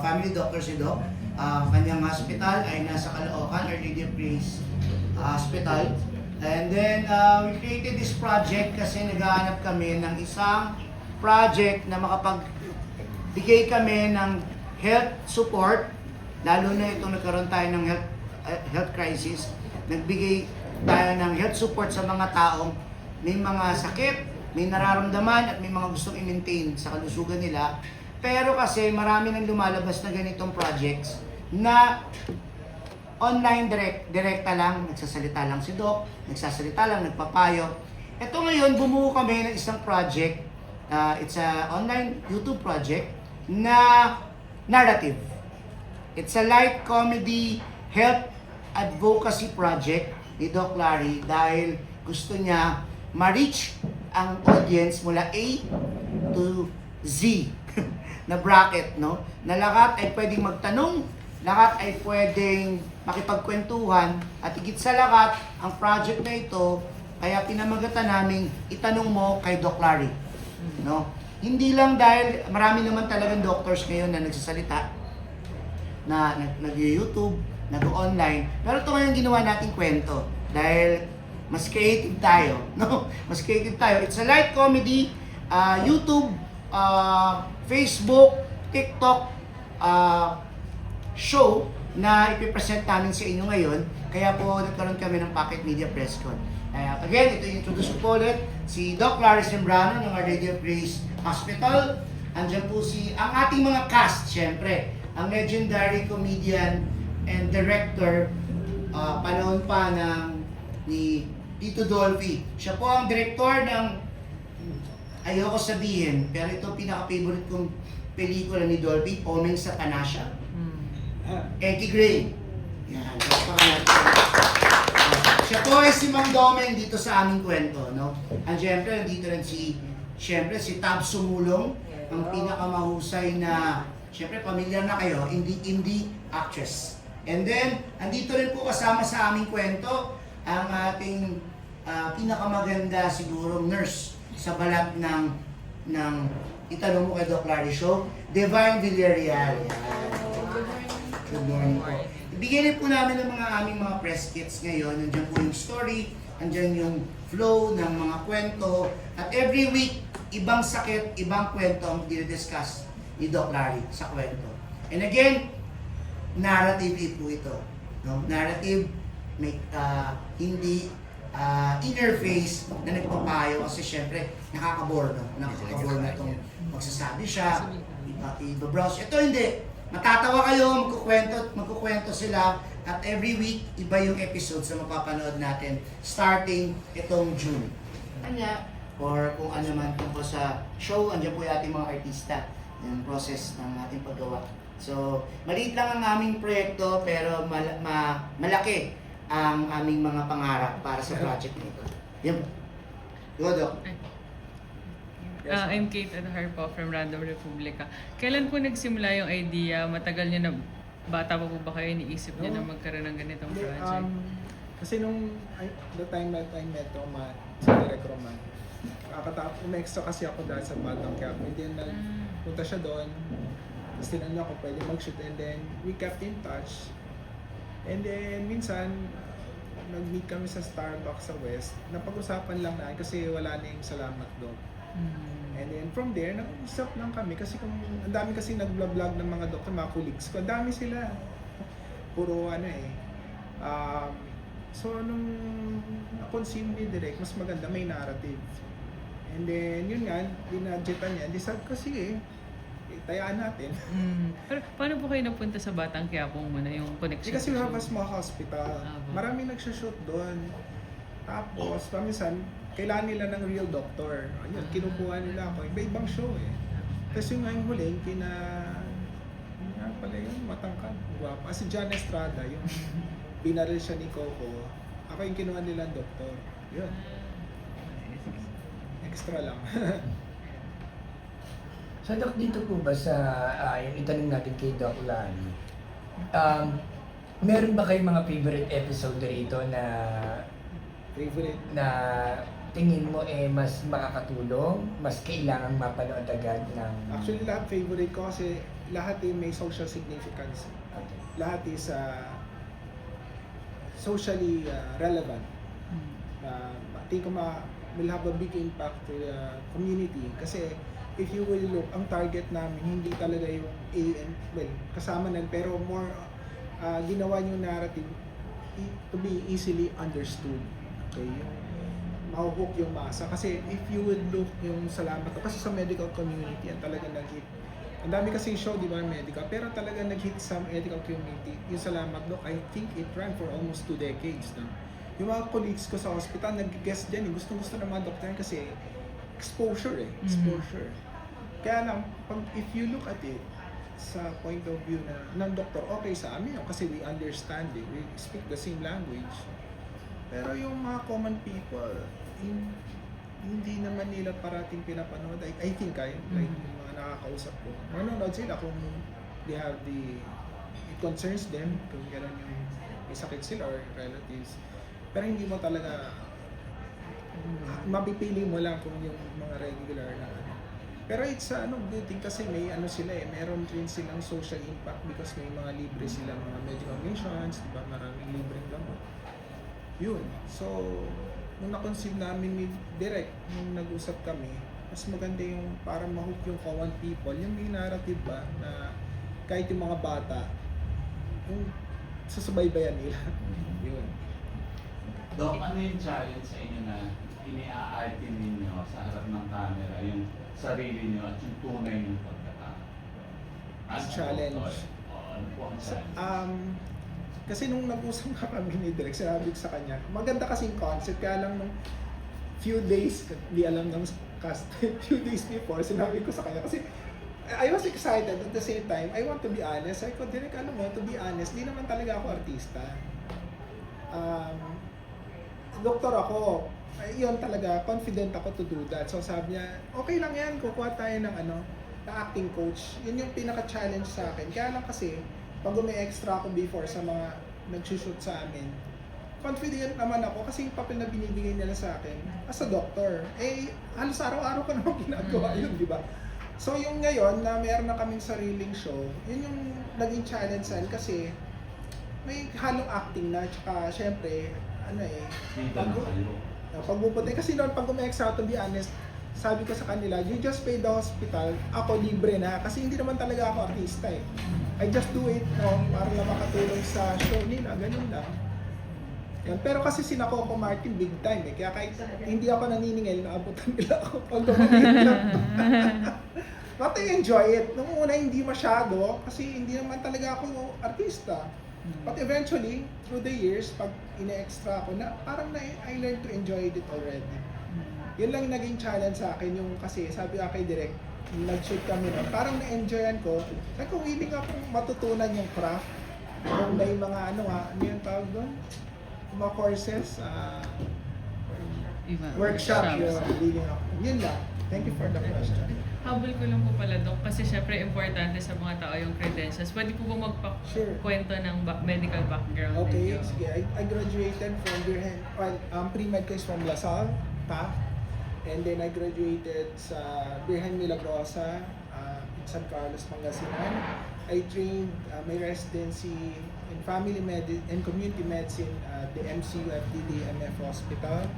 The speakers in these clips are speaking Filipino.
Family doctor si Doc. Kanyang hospital ay nasa Caloocan, Our Lady of Grace Hospital. And then, we created this project kasi naghahanap kami ng isang project na makapagbigay kami ng health support, lalo na itong nagkaroon tayo ng health crisis. Nagbigay tayo ng health support sa mga taong may mga sakit, may nararamdaman at may mga gustong i-maintain sa kalusugan nila. Pero kasi marami nang lumalabas na ganitong projects na online direkta lang, nagsasalita lang si Doc, nagsasalita lang, nagpapayo. Ito ngayon, bumuo kami ng isang project, it's a online YouTube project na narrative. It's a light comedy health advocacy project ni Doc Larry dahil gusto niya ma-reach ang audience mula A to Z na bracket, no? Na lahat ay pwedeng magtanong, lahat ay pwedeng makipagkwentuhan, at higit sa lahat, ang project na ito, kaya pinamagatan namin, itanong mo kay Doc Larry, no? Hindi lang dahil marami naman talagang doctors ngayon na nagsasalita, na nag-YouTube, nag-online, pero ito ngayon ginawa nating kwento dahil mas creative tayo, no? Mas creative tayo. It's a light comedy, YouTube, Facebook, TikTok show na ipipresent namin sa inyo ngayon. Kaya po nagkaroon kami ng Pocket Media Press Con. Again, ito introduce ko po ulit si Doc Larry Sembrano ng Our Lady of Grace Hospital. Andiyan po ang ating mga cast, syempre. Ang legendary comedian and director, panahon pa ni Tito Dolphy. Siya po ang director ng, ayoko sabihin, pero ito pinaka-favorite kong pelikula ni Dolphy, Omeng sa Panasya. Eddie Gray. Yan. Siya po ay si Mang Domeng dito sa aming kwento, no? And syempre, nandito rin si Tab Sumulong, ang pinakamahusay na, syempre, pamilyar na kayo, indie actress. And then, andito rin po kasama sa aming kwento, ang ating pinakamaganda siguro nurse sa balat ng Itanong Mo kay Doc Larry Show, Divine Villarreal. Good morning po. Ibigay po namin ng aming mga press kits ngayon. Nandiyan po yung story, nandiyan yung flow ng mga kwento, at every week, ibang sakit, ibang kwento ang dinidiscuss ni Doc Larry sa kwento. And again, narrative po ito. No? Narrative, may hindi interface na nagpapayo kasi syempre nakaka-bore, no? Nakaka-bore na itong magsasabi siya, iba-browse. Ito hindi. Matatawa kayo, magkukwento sila, at every week, iba yung episodes na mapapanood natin starting itong June. Kanya, or kung ano man tungkol sa show, andyan po yung ating mga artista, yung process ng ating paggawa. So, maliit lang ang aming proyekto, pero malaki ang aming mga pangarap para sa project nito. Yan. Go, Doc. I'm Kate Adhar po from Random Republica. Kailan po nagsimula yung idea? Matagal niyo na, bata pa po ba kayo, iniisip niyo na magkaroon ng ganitong project? Kasi the time that I met si Derek Roman, umextra kasi ako dahil sa Batang Quiapo. And then punta siya doon, tapos tinanong ako pwede mag-shoot, and then we kept in touch. And then minsan, nag-meet kami sa Starbucks sa West. Napag-usapan lang na kasi wala na yung salamat doon. And then from there, nag-usap lang kami kasi ang dami kasi nag-vlog ng mga doktor, mga colleagues ko. Ang dami sila. Puro so nung na-consume ni Direk, mas maganda may narrative. And then yun nga, dinadjetan niya. Sabi ko, sige, tayaan natin. Pero paano po kayo napunta sa Batang Quiapo muna, yung connection? Kasi we have a small hospital. Marami nagsha-shoot doon. Tapos, paminsan, kailangan nila ng real doctor. Ayun, kinukuha nila ako. Iba-ibang show eh. Tapos yung ngayong huling, pala yun, matangkad. Guwapa. Si John Estrada, yung binaril siya ni Coco. Ako yung kinuha nilang doktor. Yun. Extra lang. So Doc, dito po ba sa yung itanong natin kay Doc Larry, meron ba kayong mga favorite episode dito na Favorite? na tingin mo mas makakatulong, mas kailangang mapanood agad ng... Actually, lahat favorite ko kasi lahat may social significance. Okay. Lahat is socially relevant. I think will have a big impact to the community kasi if you will look, ang target namin hindi talaga yung A and well, kasama nan pero more ginawa yung narrative to be easily understood. Okay, yung mahuhook yung masa kasi if you would look yung salamat kasi sa medical community ang talaga nag-hit. Ang dami kasi show, di ba, medical, pero talaga nag-hit sa medical community. Yung salamat, look, I think it ran for almost 2 decades. No? Yung mga colleagues ko sa hospital, nag-guest dyan, gusto ng mga doktor kasi exposure exposure. Kaya lang, if you look at it sa point of view ng doktor, okay sa amin yun kasi we understand it, we speak the same language. Pero yung mga common people, hindi naman nila parating pinapanood. I think like yung mga nakakausap ko, manonood sila kung they have it concerns them, kung gano'n yung may sakit sila or relatives. Pero hindi mo talaga, mapipili mo lang kung yung mga regular na ano. Pero it's good thing kasi may sila meron rin silang social impact because may mga libre silang mga medical missions, di ba? Maraming libreng gamot. Yun. So, nung na-conceive namin ni Direk, nung nag-usap kami, mas maganda yung para ma-hook yung common people, yung may narrative ba na kahit yung mga bata, yung susubaybayan nila. Yun. Dok, ano yung challenge sa inyo na ini-aarte ninyo sa harap ng camera, yung sarili nyo at yung tunay ng pagkatao? Ano Challenge. Ano po ang challenge? Kasi nung nag-usap na kami ni Direk, sinabi ko sa kanya, maganda kasing concept, kaya lang nung few days, di alam ng cast, few days before, sinabi ko sa kanya, kasi I was excited at the same time, I want to be honest. Sabi ko, Direk, alam mo, to be honest, di naman talaga ako artista. Doktor ako, yun talaga, confident ako to do that. So sabi niya, okay lang yan, kukuha tayo ng acting coach. Yun yung pinaka-challenge sa akin. Kaya lang kasi, pag umi-extra ako before sa mga nagsushoot sa amin, confident naman ako kasi yung papel na binibigay nila sa akin as a doctor, halos araw-araw ko naman ginagawa yun, di ba? So yung ngayon na meron na kaming sariling show, yun yung naging challenge sa akin kasi may halong acting na, tsaka syempre, pagbuputin. Kasi noon, pag umi-extra, to be honest, sabi ko sa kanila, you just pay the hospital, ako libre na. Kasi hindi naman talaga ako artista I just do it para lang makatulong sa show nila, ganun lang. Yan. Pero kasi sina Coco Martin, big time Kaya kahit hindi ako naniningil, naabutan nila ako pag lumamit. But I enjoy it. Nung una, hindi masyado, kasi hindi naman talaga ako artista. But eventually, through the years, pag ine-extra ako, parang I learned to enjoy it already. Yun lang naging challenge sa akin, yung kasi sabi ko kay Direk, nag-shoot kami na, parang na-enjoyan ko. Sabi ko, willing akong matutunan yung craft. Kung may mga ano yung tawag doon? Mga courses, workshop, willing ako. Yun lang. Thank you for the question. Habol ko lang po pala, Dok, kasi syempre importante sa mga tao yung credentials. Pwede po ba magpakwento ng medical background Okay, ninyo? sige. I graduated from Birhen, pre-med ko is from LaSalle, Taft. And then I graduated sa Birhen Milagrosa, San Carlos, Pangasinan. I trained my residency in family medicine and community medicine at the MCU FDD MF Hospital.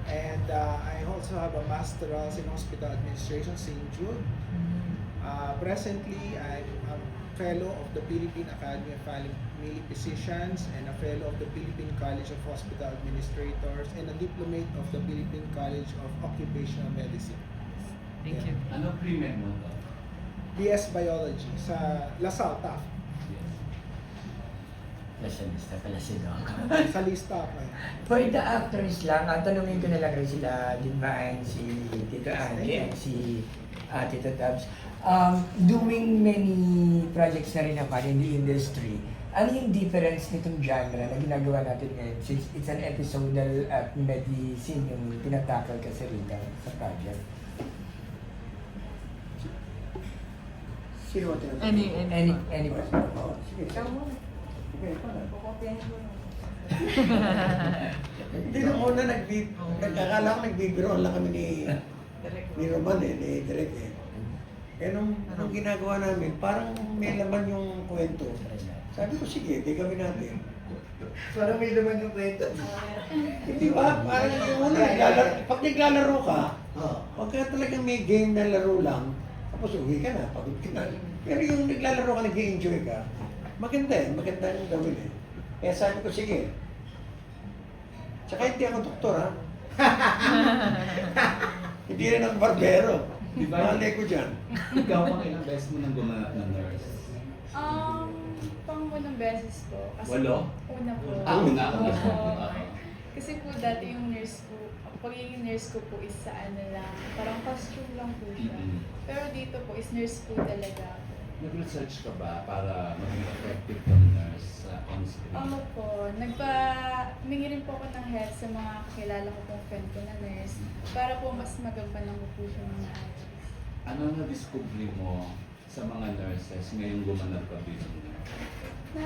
And I also have a master's in hospital administration, St. Jude. Presently, I'm a fellow of the Philippine Academy of Family Physicians and a fellow of the Philippine College of Hospital Administrators and a diplomate of the Philippine College of Occupational Medicine. Thank you. Ano pre-med mo to? BS Biology sa LaSalle, Taft. Nasyalista pala si Doc. Sa lista ako For the actors lang, tanungin ko na lang rin sila, Dinmaan, si Tito Andy, and si Tito Tabs. Doing many projects na rin naman in the industry, ano yung difference nitong genre na ginagawa natin ngayon? Since it's an episodal medicine yung tinatakal kasi rin sa project. Sino Any person? Sige. Hindi nung una nagkakala ko nagbibiroan lang kami ni Roman ni Direk eh. Eh nung ginagawa namin, parang may laman yung kwento. Sabi ko, sige, di gawin natin. Parang may laman yung kwento. Di ba? Parang yung una, pag naglalaro ka, Oo. huwag ka talagang may game na laro lang, tapos uwi ka na, pagod ka na. Pero yung naglalaro ka, nag-enjoy ka, maganda yung gawin eh. Kaya sabi ko, sige. Tsaka hindi ako doktor ha. Hindi rin ako barbero. Di ba? Malay ko dyan. Ikaw, pang ilang beses mo nang gumanap na nurse? Pang-unang beses po. Kasi Walo? Una po. Una. Opo. Oo. Kasi po dati yung nurse ko, pagiging nurse ko po is sa ano lang, parang costume lang po siya. Mm-mm. Pero dito po is nurse po talaga. Nag-research ka ba para maging effective kang nurse sa on-screen? Po, humingi rin po ako ng help sa mga kakilala ko pong friend ko na nurse para po mas magampanan ko po siya ng maayos. Ano na-discovery mo sa mga nurses ngayong gumanap ka bilang nurse? Na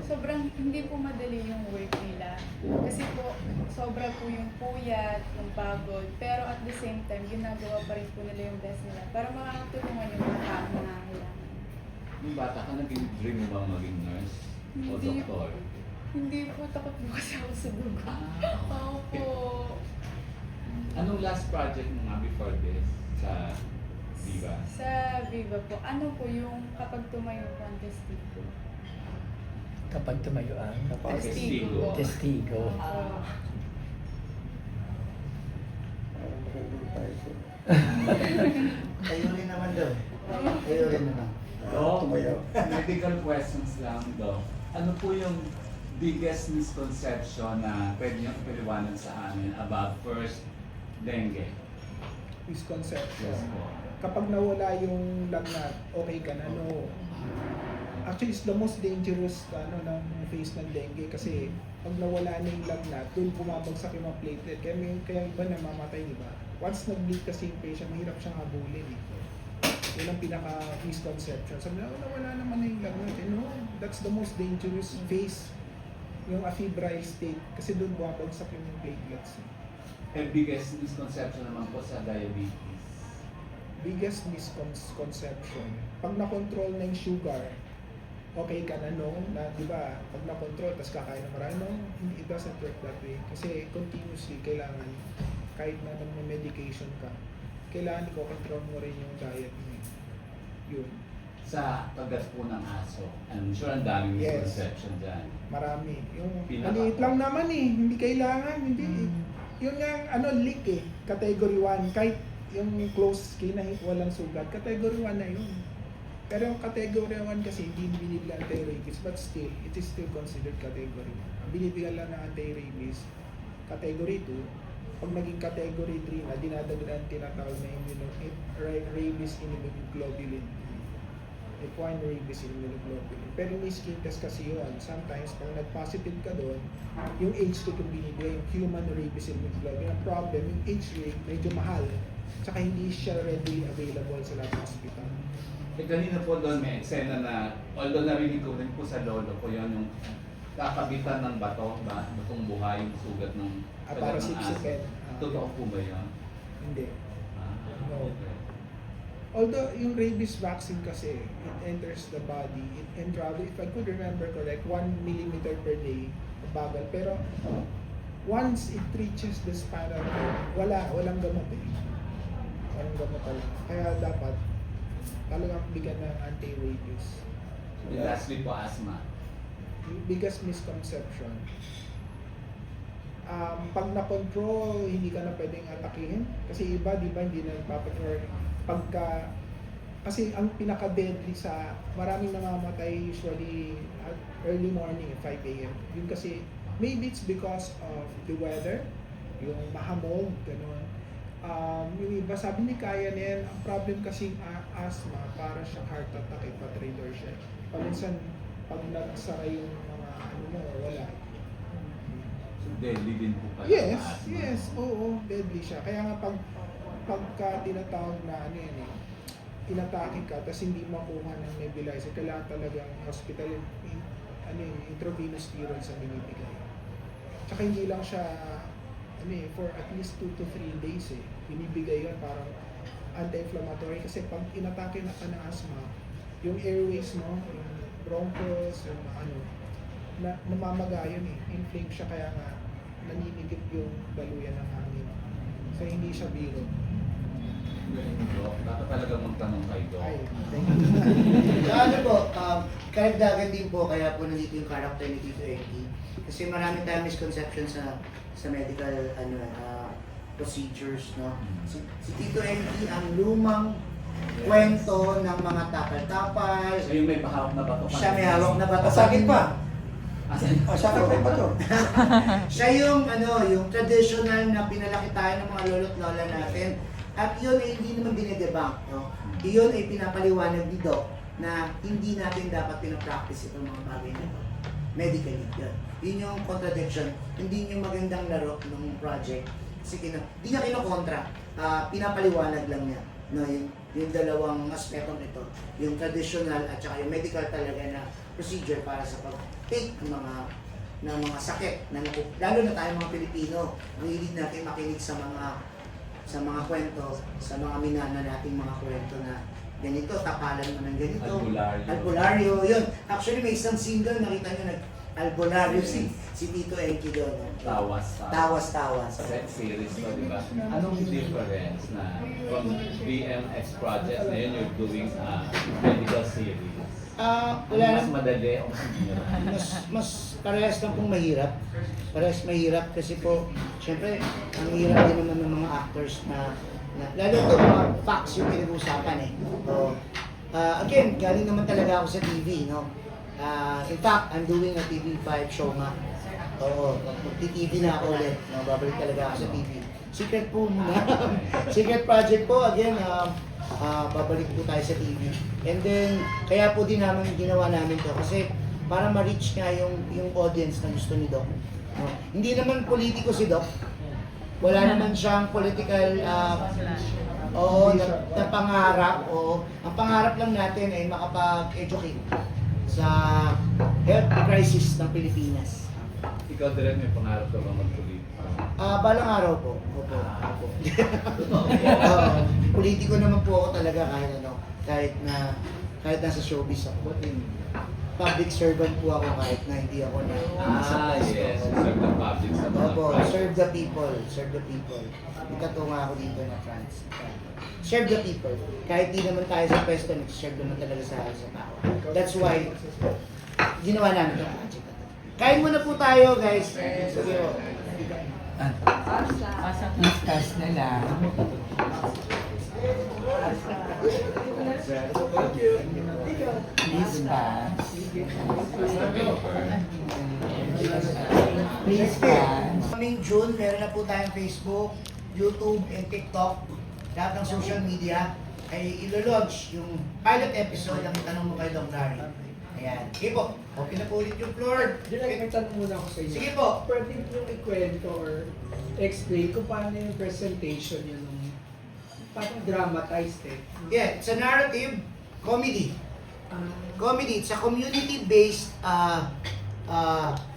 sobrang hindi po madali yung work nila. Kasi po, sobra po yung puyat, yung pagod. Pero at the same time, ginagawa pa rin po nila yung best nila para makakatulungan yung mga tao na nangangailangan. Nung bata ka, naging dream mo ba maging nurse o Hindi doktor? Hindi po, takot po kasi ako sa dugo. Opo. Anong last project mo nga before this sa Viva? Sa Viva po, ano po yung kapag tumayo po ang testigo? Kapag tumayo ang Testigo po. testigo. Opo. Parang magandang tayo ko. Kayo rin naman daw. Kayo rin naman. Tumayo. Medical questions lang daw. Ano po yung biggest misconception na pwede nyo ipaliwanag sa amin about first dengue? Misconception. Yes po. Kapag nawala yung lagnat, okay ka na, no. Actually, it's the most dangerous ng phase ng dengue kasi pag nawala na yung lagnat, doon bumabagsak yung mga platelet. Kaya iba namamatay, di ba? Once nag-bleed kasi yung patient, mahirap siyang habulin eh. Yun ang pinaka-misconception. Sabi na, nawala naman na yung lagnat. No, that's the most dangerous phase, yung afebrile state. Kasi doon bumabagsak yung platelets. And biggest misconception naman po sa diabetes. Biggest misconception, pag na-control na yung sugar, okay ka na di ba? Pag na-control, tapos kakain ng marami, it doesn't work that way. Kasi continuously, kailangan, kahit na medication ka, kailangan i-control mo rin yung diet mo. Yun. Sa paggat po ng aso, I'm sure ang daming Yes. misconception dyan. Marami. Yung Pinaka- maliit lang naman hindi kailangan, hindi. Yun nga, leak category 1, kahit yung closed skin na walang sugat, category 1 na yun. Pero yung category 1 kasi hindi binibigyan anti-rabies, but still, it is still considered category 1. Ang binibigyan lang ng anti-rabies, category 2, pag naging category 3 na, dinadagdagan tinatawag na rabies immunoglobulin. Equine rabies immunoglobulin. Pero may skin test kasi yun. Sometimes, pag nag-positive ka doon, yung H2 kung binibigay, yung human rabies immunoglobulin. Ang problem, yung H2 medyo mahal. Tsaka hindi siya readily available sa lahat ng hospital. Eh kanina po doon may eksena na, although narinig ko rin po sa lolo ko yun, yung kakabitan ng batong buhay, yung sugat ng Para ng aso. sipsipin. Totoo po ba yun? Hindi. Ah, No. okay. Although yung rabies vaccine kasi, it enters the body, it travel, if I could remember correct, 1 millimeter per day, bagal. Pero once it reaches the spinal cord, walang gamot Walang gamot talaga. Kaya dapat talagang bigyan ng anti-rabies. And lastly po, asthma. Yung biggest misconception, pag na-control, hindi ka na pwedeng atakihin. Kasi iba, di ba, hindi na nagpapatrol. Kasi ang pinaka-deadly sa maraming namamatay usually at early morning at 5 a.m. Yun kasi, maybe it's because of the weather, yung mahamog, gano'n. Yung iba, sabi ni Kaya niyan, ang problem kasi asthma, para siyang heart attack, patrigger siya. Paminsan, pag nagsara yung mga wala. So deadly din po pala Yes, ang asthma. yes, oo, deadly siya. Kaya nga pagka tinatawag na inatake ka, tapos hindi makuha ng nebulizer, kailangan talagang hospital, intravenous steroids ang binibigay. Tsaka hindi lang siya, for at least 2 to 3 days binibigay yun parang anti-inflammatory kasi pag inatake na ka ng asthma, yung airways mo, yung bronchos, yung namamaga yun inflame siya kaya nga naninigit yung baluyan ng hangin. So hindi siya biro. Dapat talaga magtanong kay Doc. Ay, So ano po, karagdagan din po kaya po nandito yung character ni Tito Enki. Kasi marami tayong misconception sa medical procedures, no? Si Tito Enki ang lumang kwento ng mga tapal-tapal. So yung may pahawak na bato. Siya may hawak na bato. Sakit pa. Asan? Sakit pa ba to? Siya yung yung traditional na pinalaki tayo ng mga lolo't lola natin. At yun ay hindi naman binidebunk, no? Iyon ay pinapaliwanag ni Doc na hindi natin dapat pinapractice itong mga bagay na ito. Medically, yun. Yun yung contradiction. Hindi yung magandang laro ng project. Kasi hindi niya kinokontra. Pinapaliwanag lang niya. No, yung dalawang aspetong ito. Yung traditional at saka yung medical talaga na procedure para sa pag-take ng mga sakit. Lalo na tayo mga Pilipino. Ang hilig natin makinig sa mga kwento, sa mga minana nating mga kwento na ganito, tapalan mo ng ganito. Albularyo. Albularyo, yun. Actually, may isang single, nakita nyo, albularyo si Tito Enki doon. No? Tawas. Tawas. Set series to, di ba? Anong difference na from BMX project na yun, you're doing a medical series? Wala Mas na, madali o mas mahirap? mas parehas lang pong mahirap. Parehas mahirap kasi po, syempre, ang hirap din naman ng mga actors na lalo ito mga facts yung pinag-uusapan So, again, galing naman talaga ako sa TV, no? In fact, I'm doing a TV5 show nga. Oo, TV na ako ulit. No? Babalik talaga ako sa TV. Secret po muna. Secret project po, again, babalik po tayo sa TV. And then, kaya po din naman ginawa namin to kasi para ma-reach nga yung audience na gusto ni Doc. No? Hindi naman politiko si Doc. Wala naman siyang political na pangarap. Ang pangarap lang natin ay makapag-educate sa health crisis ng Pilipinas. Ikaw direct may pangarap ka ba magpulit? Balang araw po. Opo. Politiko naman po ako talaga kahit nasa showbiz ako. Public servant po ako kahit na hindi ako na Yes. Serve the public sa mga Opo, project. serve the people. Ikatunga ako dito na France. Serve the people. Kahit di naman tayo sa pwesto, nag-serve naman talaga sa tao. That's why, ginawa namin itong project na to. Kain muna po tayo, guys. Sige po. Discuss na lang. Please pass. Please pass. Coming June, meron na po tayong Facebook, YouTube, and TikTok. Lahat ng social media ay ilo-launch yung pilot episode ng Tanong Mo Kay Doc Larry. Ayan. Sige po, open na po ulit yung floor. Direct, may tanong muna ako sa inyo. Sige po. Pwede yung ikwento or explain kung paano yung presentation yun parang dramatized Yeah, it's a narrative comedy. Comedy, it's a community-based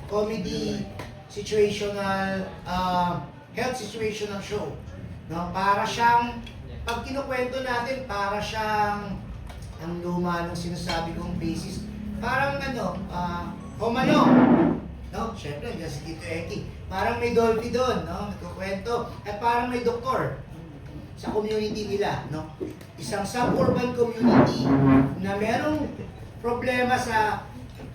comedy situational health situational show. No, para siyang pag kinukwento natin, para siyang ang luma ng sinasabi kong basis. Parang Home Alone. No, syempre, dyan si Tito Enki. Parang may Dolphy doon, no? Nagkukwento. At parang may doktor sa community nila, no? Isang suburban community na merong problema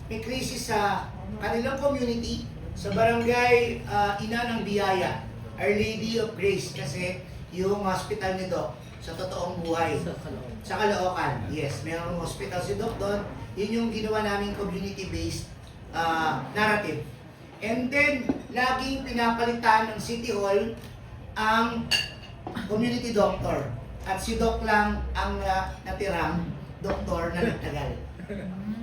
may krisis sa kanilang community, sa barangay Ina ng Biyaya, Our Lady of Grace, kasi yung hospital ni Doc sa totoong buhay. Sa Caloocan, yes, merong hospital si Doc doon. Yun yung ginawa naming community-based narrative. And then, laging pinapalitan ng City Hall ang community doctor. At si Doc lang ang natirang doktor na nagtagal.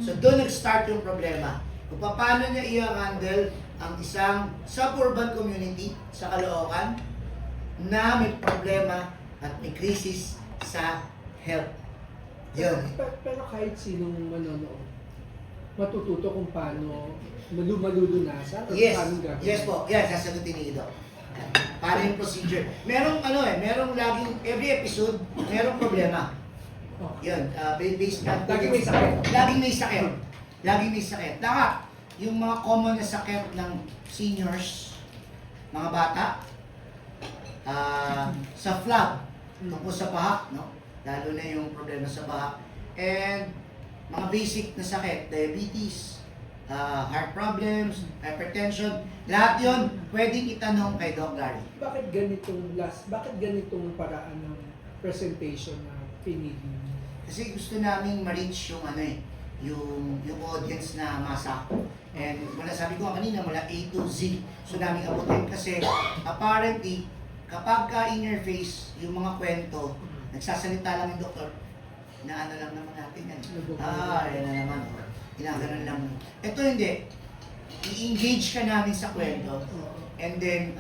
So doon nag-start yung problema. Kung paano niya i-handle ang isang suburban community sa Caloocan na may problema at may krisis sa health. Yun. Pero kahit sinong manonood, matututo kung paano malulunasan? Or Yes, paano gagawin? yes po. Yan, sasagutin ni Doc. Para yung procedure. Merong merong laging, every episode, merong problema. Okay. Yun, based na. Lagi may sakit. Laging may sakit. Laging may sakit. Lahat, yung mga common na sakit ng seniors, mga bata, sa flab, tungkol sa baha, no? Lalo na yung problema sa baha. And mga basic na sakit, diabetes, heart problems, hypertension, lahat yon pwedeng itanong kay Doc Larry. Bakit ganitong paraan ng presentation na pinili? Kasi gusto naming ma-reach yung yung audience na masako. And wala, sabi ko nga kanina, mula A to Z. So naming abutin kasi apparently, kapag ka in your face, yung mga kwento, nagsasalita lang yung doktor, na ano lang naman natin yan. Yan na naman. Ginaganon lang. Ito hindi. I-engage ka namin sa kwento, and then,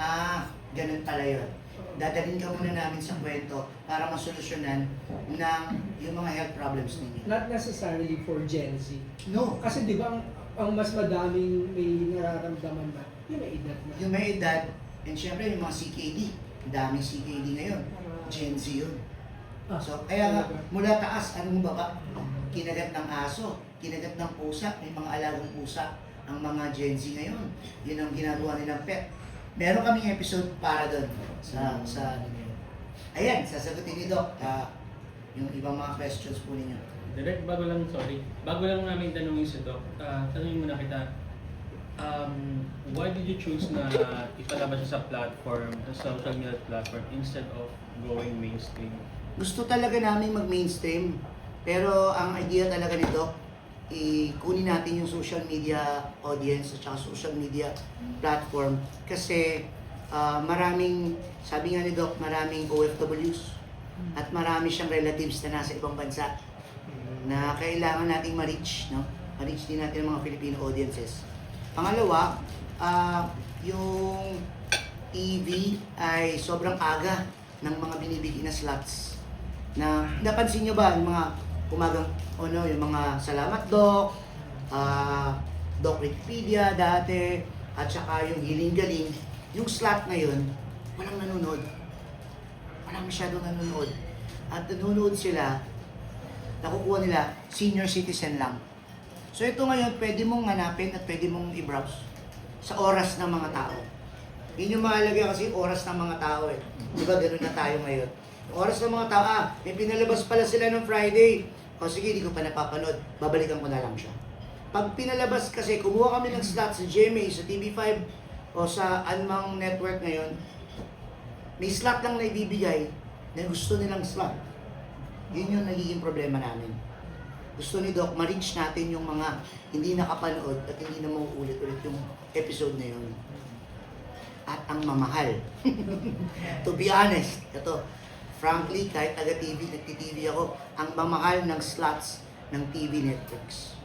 ganun pala yun. Dadalhin ka muna namin sa kwento para masolusyonan ng yung mga health problems ninyo. Not necessarily for Gen Z. No. Kasi di ba ang mas madaming may nararamdaman na yung may edad na. Yung may edad, and syempre yung mga CKD, ang daming CKD ngayon, Gen Z yun. So, kaya nga, mula taas, anong baba? Kinagat ng aso, kinagat ng pusa, may mga alagang pusa, ang mga Gen Z ngayon. Yun ang ginagawa nilang pet. Meron kaming episode para doon sa ayan, sasagutin ni Doc yung ibang mga questions po ninyo. Direct, bago lang namin tanongin si Doc, tanongin muna kita, why did you choose na ipalabas siya sa platform, sa social media platform, instead of going mainstream? Gusto talaga namin mag-mainstream, pero ang idea talaga ni Doc, kunin natin yung social media audience at saka social media platform kasi maraming, sabi nga ni Doc, maraming OFWs at marami siyang relatives na nasa ibang bansa na kailangan nating ma-reach, no? Ma-reach din natin ang mga Filipino audiences. Pangalawa, yung TV ay sobrang aga ng mga binibigyan na slots. Na napansin nyo ba yung mga umagang yung mga salamat Doc, Doc Wikipedia dati, at saka yung Hiling Galing, yung slot ngayon, walang nanonood. Walang masyadong nanonood. At nanonood sila, nakukuha nila, senior citizen lang. So ito ngayon, pwede mong hanapin at pwede mong i-browse sa oras ng mga tao. Yun yung mahalaga kasi oras ng mga tao eh. Di ba ganun na tayo ngayon? Oras ng mga tao, may pinalabas pala sila ng Friday. O sige, di ko pa napapanood, babalikan ko na lang siya. Pag pinalabas kasi, kumuha kami ng slot sa GMA, sa TV5, o sa anumang network ngayon, may slot lang na ibibigay na gusto nilang slot. Yun yung nagiging problema namin. Gusto ni Doc, ma-reach natin yung mga hindi nakapanood at hindi na mauulit-ulit yung episode na yun. At ang mamahal. To be honest, ito, frankly, kahit taga-TV, nagti-TV ako, ang mamahal ng slots ng TV networks.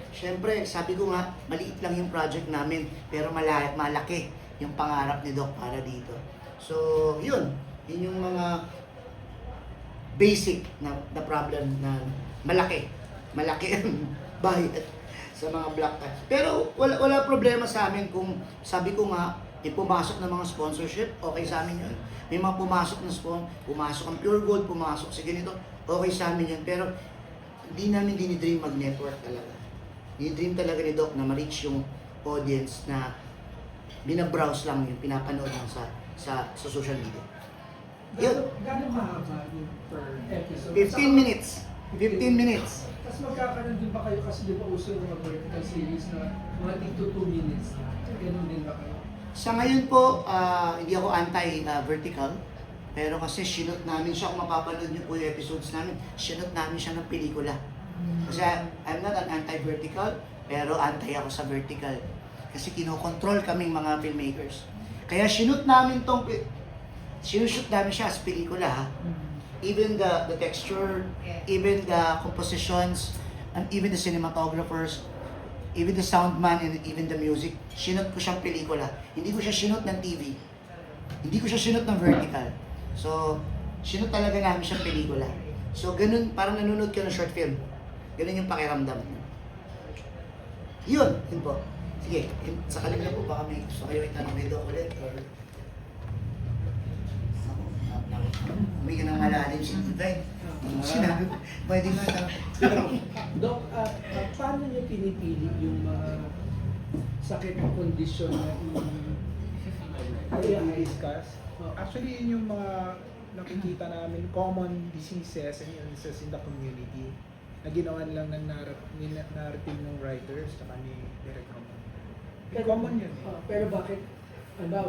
Siyempre, sabi ko nga, maliit lang yung project namin, pero malaki yung pangarap ni Doc para dito. So, yun yung mga basic na problem na malaki ang bayad sa mga black cats. Pero wala problema sa amin kung sabi ko nga, pumasok ng mga sponsorship, okay sa amin yun. May mga pumasok na pumasok ang Pure Gold, pumasok sa ganito, okay sa amin yun. Pero hindi namin dinidream mag-network talaga. Dinidream talaga ni Doc na ma-reach yung audience na binabrowse lang yung pinapanood lang sa social media. Yun. Gano'ng mahaba yung per episode? 15 minutes. 15 minutes. Tapos magkakaroon din ba kayo kasi di ba uso yung mga vertical series na mga tig 2 minutes na? Ganun din ba kayo? Sa ngayon po, hindi ako anti-vertical. Pero kasi sinot namin siya, kung mapapanood niyo po yung episodes namin, sinot namin siya ng pelikula. Kasi I'm not an anti-vertical, pero anti ako sa vertical. Kasi kinokontrol kaming mga filmmakers. Kaya sinut namin sinushoot namin siya as pelikula ha. Even the texture, even the compositions, and even the cinematographers, even the soundman, and even the music, sinut ko siyang pelikula. Hindi ko siya sinut ng TV. Hindi ko siya sinut ng vertical. So, sinut talaga namin siyang pelikula. So, ganun, parang nanonood ka ng short film. Ganun yung pakiramdam. Yun po. Sige, sa kanila po baka may gusto kayo itanong kay Doc ulit or... May ka nang malalim si Divine. Sinabi ko, pwede nga tanong. Doc, paano niyo pinipili yung mga sakit o kondisyon na i-discuss? Actually, yun yung mga nakikita namin, common diseases and illnesses in the community na ginawan lang ng narrative ng writers at ni Derek Roman. Common yun eh. Pero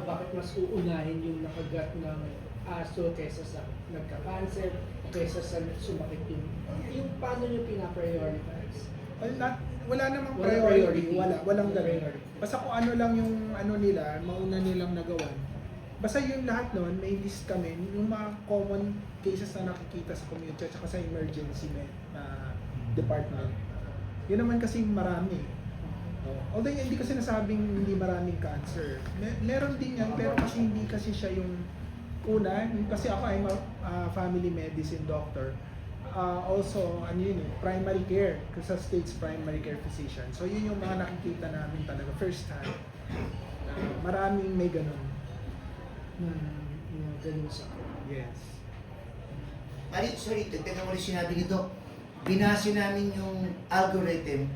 bakit mas uunahin yung nakagat ng aso kaysa sa nagka-cancer o kaysa sa sumakit yung paano nyo pina-prioritize? Wala namang Walang priority. priority. Walang ganun. Basta kung ano lang yung ano nila, mauna nilang nagawan. Basta yung lahat nun, may list kami, yung mga common cases na nakikita sa community at sa emergency department. Yun naman kasi marami. Although hindi kasi nasabing hindi maraming cancer. Meron din yan, pero kasi hindi kasi siya yung una. Kasi ako ay family medicine doctor. Also, ano yun primary care, sa state's primary care physician. So yun yung mga nakikita namin talaga, first time. Maraming may ganun. Ganun sa Yes. Sorry, tagtagan ko rin sinabi ni Doc. Binase namin yung algorithm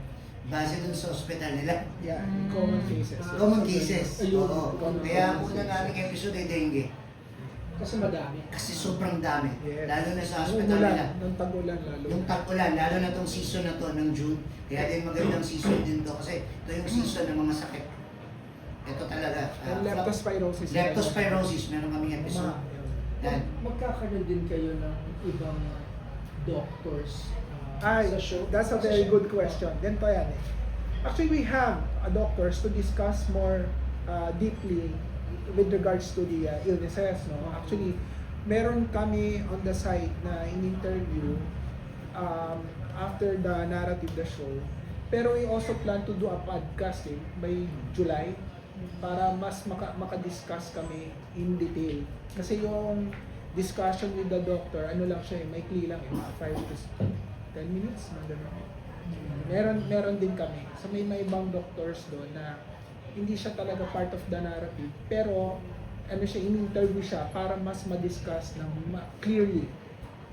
base dun sa ospital nila. Yeah, common cases. Common cases. Ayun. Oo. Kaya ang una naming episode ay dengue. Kasi madami. Kasi sobrang dami. Yes. Lalo na sa Nung hospital ulan, nila. nung tag-ulan lalo. Yung tag-ulan, lalo na tong season na to ng June. Kaya din magandang season din to kasi ito yung season ng mga sakit. Ito talaga. And leptospirosis. Leptospirosis, meron kaming episode. Yan. Magkakaroon din kayo ng ibang doctors Ay, sa show? that's a very good question. Ganito yan eh. Actually, we have doctors to discuss more deeply with regards to the illnesses. No? Actually, meron kami on the site na in-interview after the narrative the show. Pero we also plan to do a podcast by July para mas maka-discuss kami in detail. Kasi yung discussion with the doctor, ano lang siya, maikli lang, mga 5 to 10 minutes, mga ganun. Meron din kami. So may ibang doctors doon na hindi siya talaga part of the narrative, pero ano siya, in-interview siya para mas ma-discuss ng clearly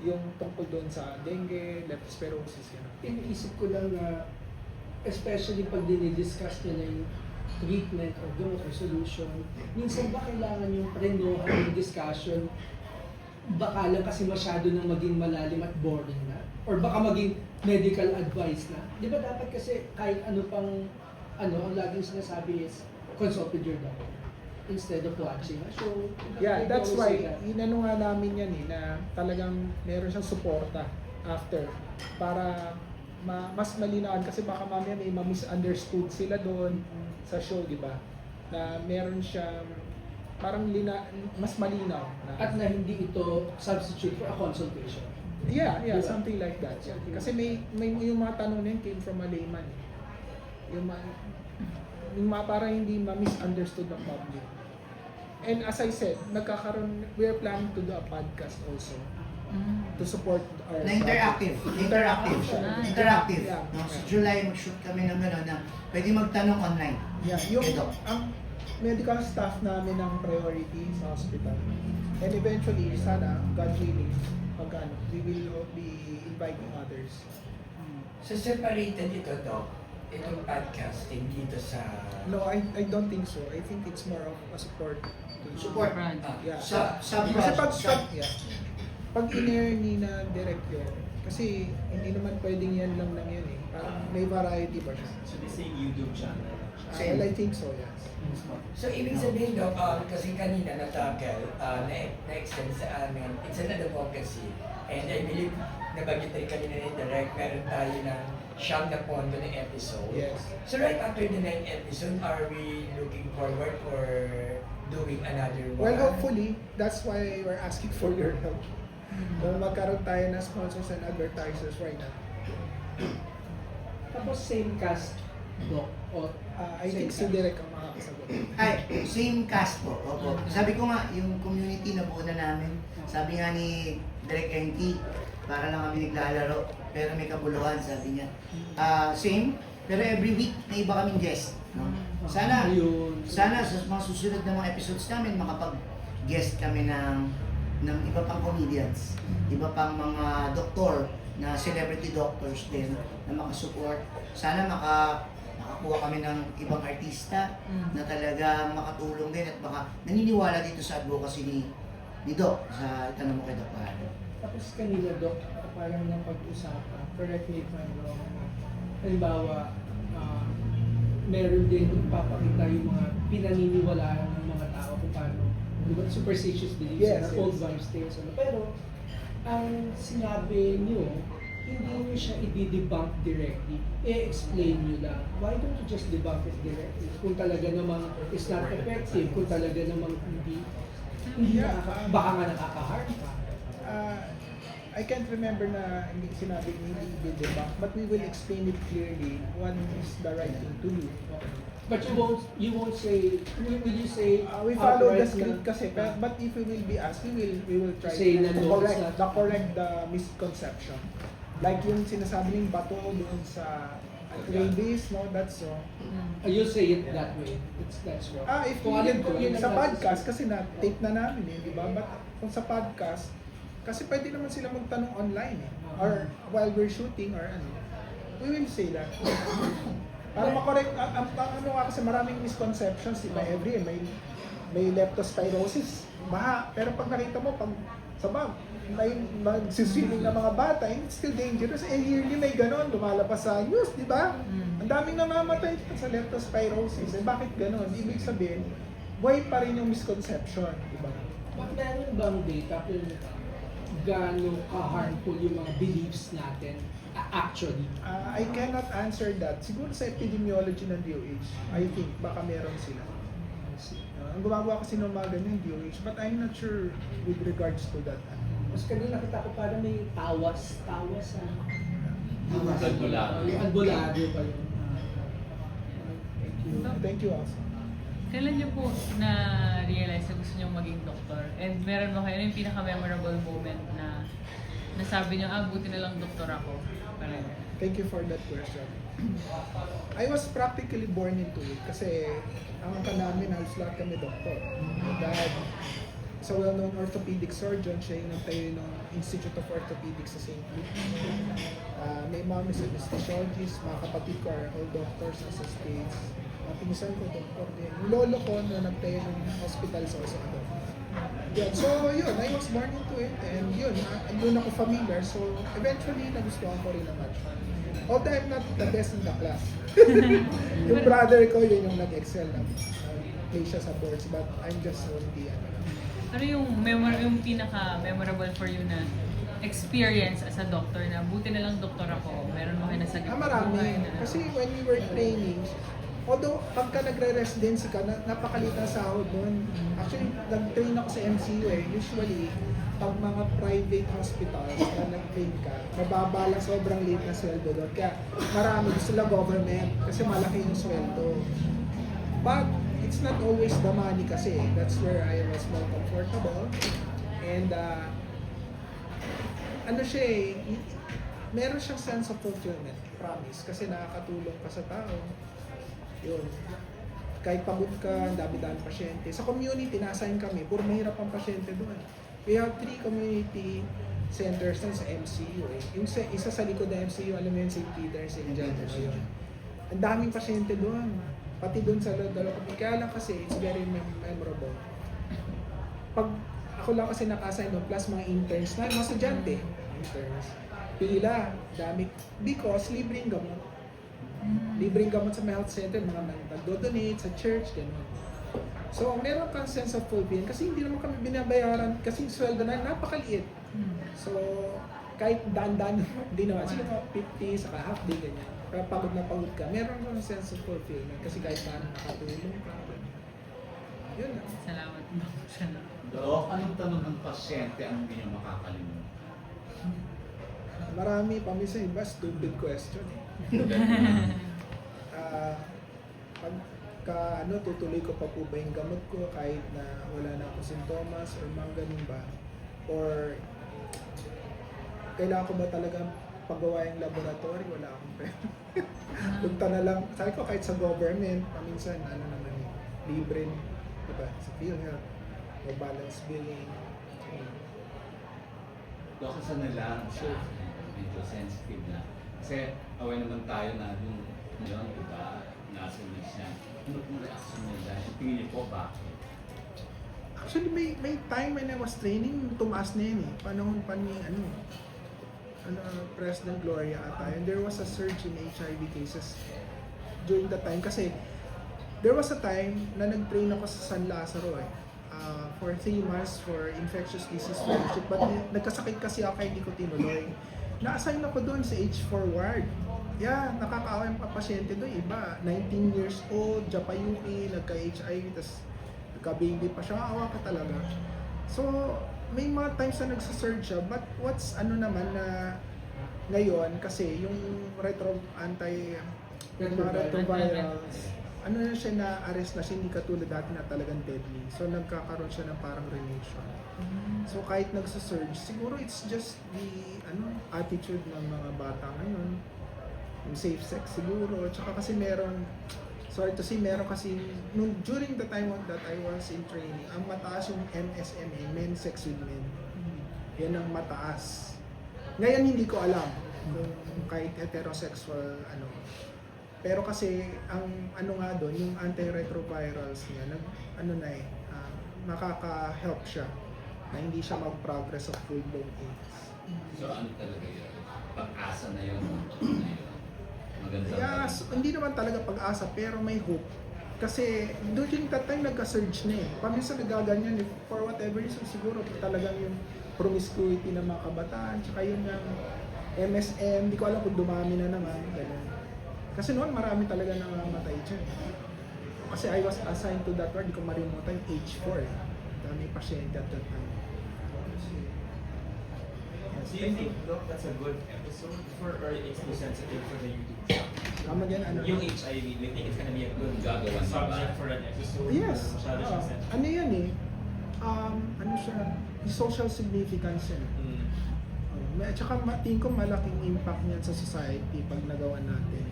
yung tungkol doon sa dengue, leptospirosis, gano'n. Iniisip ko lang na especially pag dinidiscuss nila yung treatment or gamot or solution, minsan ba kailangan yung prenuhan yung discussion baka lang kasi masyado nang maging malalim at boring na? Or baka maging medical advice na? Di ba dapat kasi kahit ano pang ang laging sinasabi is consult with your doctor instead of watching a show. Yeah, They that's always why, say that. inano nga namin yan na talagang meron siyang suporta after para mas malinawan kasi baka mamaya may ma-misunderstood sila doon sa show, di ba? Na meron siyang parang mas malinaw na. At na hindi ito substitute for a consultation. Yeah, Diba? something like that. Yeah. Kasi may yung mga tanong na yun came from a layman. Yung mga parang hindi ma-misunderstood ng public. And as I said, we're planning to do a podcast also to support our Na interactive. Interactive. Interactive. Yeah. No, sa July, mag-shoot kami ng gano'n na pwede magtanong online. Yeah, yung Ito. ang medical staff namin ang priority sa hospital. And eventually, sana, God willing, we will be inviting others. So separated ito, Doc, itong podcasting dito sa... No, I don't think so. I think it's more of a support. Support. Brand. Yeah. Sa Kasi pag in-air ni na direct yun, kasi hindi naman pwedeng yan lang yan eh. Parang may variety pa siya. So this is a YouTube channel. Well, I think so, yes. So ibig sabihin, Doc, kasi kanina na-tackle, na-extend sa amin, it's an advocacy. And I believe, nabanggit rin kanina ni Direk, meron tayo ng siyam na pondo na episode. Yes. So right after the 9th episode, are we looking forward for doing another one? Well, hopefully, that's why we're asking for your help. Kung magkaroon tayo ng sponsors and advertisers right now. Tapos same cast, Doc, o I think si Direk ang makakasagot. Ay, same cast po. Opo. Sabi ko nga, yung community na buo na namin, sabi nga ni Direk Enki, para lang kami naglalaro, pero may kabuluhan, sabi niya. Same, Pero every week, may iba kaming guest. No? Sana, Ayun. sana sa mga susunod na mga episodes namin, makapag-guest kami ng iba pang comedians, iba pang mga doktor na celebrity doctors din na makasupport. Sana makakuha kami ng ibang artista na talaga makatulong din at baka naniniwala dito sa advocacy ni Doc sa itanong mo kay Doc Pahalo. Tapos kanina, Doc, parang napag-usapan, correct me if I'm wrong, halimbawa, meron din papakita yung mga pinaniniwalaan ng mga tao kung paano, di ba, superstitious beliefs Yes, na old wives' tales. Pero, ang sinabi niyo, hindi niyo siya i-debunk directly. I-explain niyo lang. Why don't you just debunk it directly? Kung talaga namang it's not effective, kung talaga namang hindi baka nga nakaka-harm pa. I can't remember na hindi sinabi hindi i-debunk, but we will explain it clearly what is the right thing to do. But you won't say, will you say, We follow the outright script na- kasi, but if we will be asked, we will try Say na to no, correct it's not- the misconception. Like yung sinasabi ng bato doon sa rabies, no, that's so. You'll say it that way. That's wrong. If Kung alin ko yun yun sa ang podcast, kasi na-tape na namin di ba? But kung sa podcast, kasi pwede naman sila magtanong online or while we're shooting or ano. We will say that. Para makorek, ang ano nga kasi maraming misconceptions, di ba? Every year may leptospirosis, baha. Pero pag nakita mo, pag sa bag, may magsiswimming ng mga bata, it's still dangerous. Yearly may ganon, lumalabas sa news, di ba? Ang daming namamatay sa leptospirosis. Bakit ganon? Ibig sabihin, buhay pa rin yung misconception, di ba? Meron bang data kung gaano ka-harmful yung mga beliefs natin actually? I cannot answer that. Siguro sa epidemiology ng DOH, I think baka meron sila. Ang gumagawa kasi ng mga ganyan DOH, but I'm not sure with regards to that. Mas kanina nakita ko parang may tawas sa Albularyo. albularyo pa yun. Thank you also. Kailan niyo po na-realize na gusto niyong maging doktor? And meron mo kayo yung pinaka-memorable moment na nasabi niyo, buti na lang doktor ako. Parang, Thank you for that question. I was practically born into it kasi ang ka namin halos lahat kami doktor. My dad is a well-known orthopedic surgeon, siya yung nagtayo ng Institute of Orthopedics sa St. Luke. My mom is an anesthesiologist, mga kapatid ko are all doctors as a States. Pinsan ko doktor din. Yung lolo ko na nagtayo ng hospital sa also a doctor. Yun. So yun, I was born into it and yun, doon ako familiar. So eventually, nagustuhan ko rin naman. Although I'm not the best in the class. Yung brother ko, yun yung nag-excel na play siya sa boards, but I'm just only ano yung pinaka-memorable for you na experience as a doctor na buti na lang doktor ako, meron mo kayo nasagip marami. Kasi when we were training, although pagka nagre-residency ka, napakalit na sahod nun. Actually, nag-train ako sa MCU Usually, pag mga private hospitals na nag-train ka, mababa lang, sobrang late na sweldo doon. Kaya marami gusto lang government kasi malaki yung sweldo. But it's not always the money kasi. That's where I was more comfortable. And ano siya meron siyang sense of fulfillment, promise. Kasi nakakatulong ka sa tao. Yun. Kahit pagod ka, dami-dami pasyente. Sa community, na-assign kami, puro mahirap ang pasyente doon. We have 3 community centers na sa MCU Yung isa sa likod ng MCU, alam mo yun, St. Peter, St. John. Ang daming pasyente doon. Pati doon sa dalawa. Kaya lang kasi, it's very memorable. Pag ako lang kasi naka-assign doon, plus mga interns na, mga estudyante. Interns. Pila, dami. Because, libreng gamot. Libreng gamot sa health center, mga nag-donate sa church, gano'n. So, meron kang sense of fulfillment kasi hindi naman kami binabayaran kasi yung sweldo na napakaliit. So, kahit daan-daan, hindi naman. Siguro mga 50 saka half day, ganyan. Pero pagod na pagod ka, meron kang sense of fulfillment kasi kahit paano nakatulong ka. Yun na. Salamat po. Doc, anong tanong ng pasyente ang hindi nyo makakalimutan? Marami pa, minsan iba, stupid question pagka tutuloy ko pa po ba yung gamot ko kahit na wala na ako sintomas or mga ganun ba? Or kailangan ko ba talaga paggawa yung laboratory, wala akong pera. Punta na lang, sabi ko kahit sa government, paminsan, ano naman eh, libre, diba, sa PhilHealth, o balance billing. Dok, kasi nila, medyo sensitive na. Kasi aware naman tayo na yung yun, diba, nasa siya. Ano pong reaction nila? Tingin niyo po bakit? Actually, may time when I was training, tumaas na yun eh. Panahon pa ni, President Gloria ata. And there was a surge in HIV cases during that time. Kasi, there was a time na nag-train ako sa San Lazaro eh. For 3 months for infectious disease fellowship. But nagkasakit kasi ako, hindi ko tinuloy. Na-assign ako doon sa H4 ward. Yeah, nakakaawa yung pasyente doon. Iba, 19 years old, Japayuki, nagka-HIV, tas nagka-baby pa siya. Awa ka talaga. So, may mga times na nagsasurge siya. But what's naman na ngayon, kasi yung retrovirals, na siya na-arrest na siya, hindi katulad dati na talagang deadly. So, nagkakaroon siya ng parang remission. So, kahit nagsasurge, siguro it's just the attitude ng mga bata ngayon. Yung safe sex siguro. Tsaka kasi meron kasi, during the time that I was in training, ang mataas yung MSMA, men sex with men. Yan ang mataas. Ngayon, hindi ko alam kung kahit heterosexual, Pero kasi, ang nga doon, yung antiretrovirals niya, nakaka-help siya na hindi siya mag-progress of full-blown AIDS. So ano talaga yun? Pag-asa na yun? Maganda. Yes, hindi naman talaga pag-asa, pero may hope. Kasi during that time, nagka-surge na eh. Paminsan nagaganyan eh. For whatever reason, siguro talagang yung promiscuity ng mga kabataan, tsaka yun yung MSM, hindi ko alam kung dumami na naman. Ganun. Kasi noon, marami talaga nangamatay dyan. Kasi I was assigned to that ward, di ko marimutan, H4. Dami pasyente at that time. Do you think, Doc, that's a good episode for, or it's too sensitive for the YouTube channel? Tama yan, Yung HIV, do you think it's gonna be a good Gagawa niya subject ba? for an episode? Yes. Or masyado siyang sensitive? Ano yan eh? Siya? Social significance yan. At saka tingin ko malaking impact niyan sa society pag nagawa natin.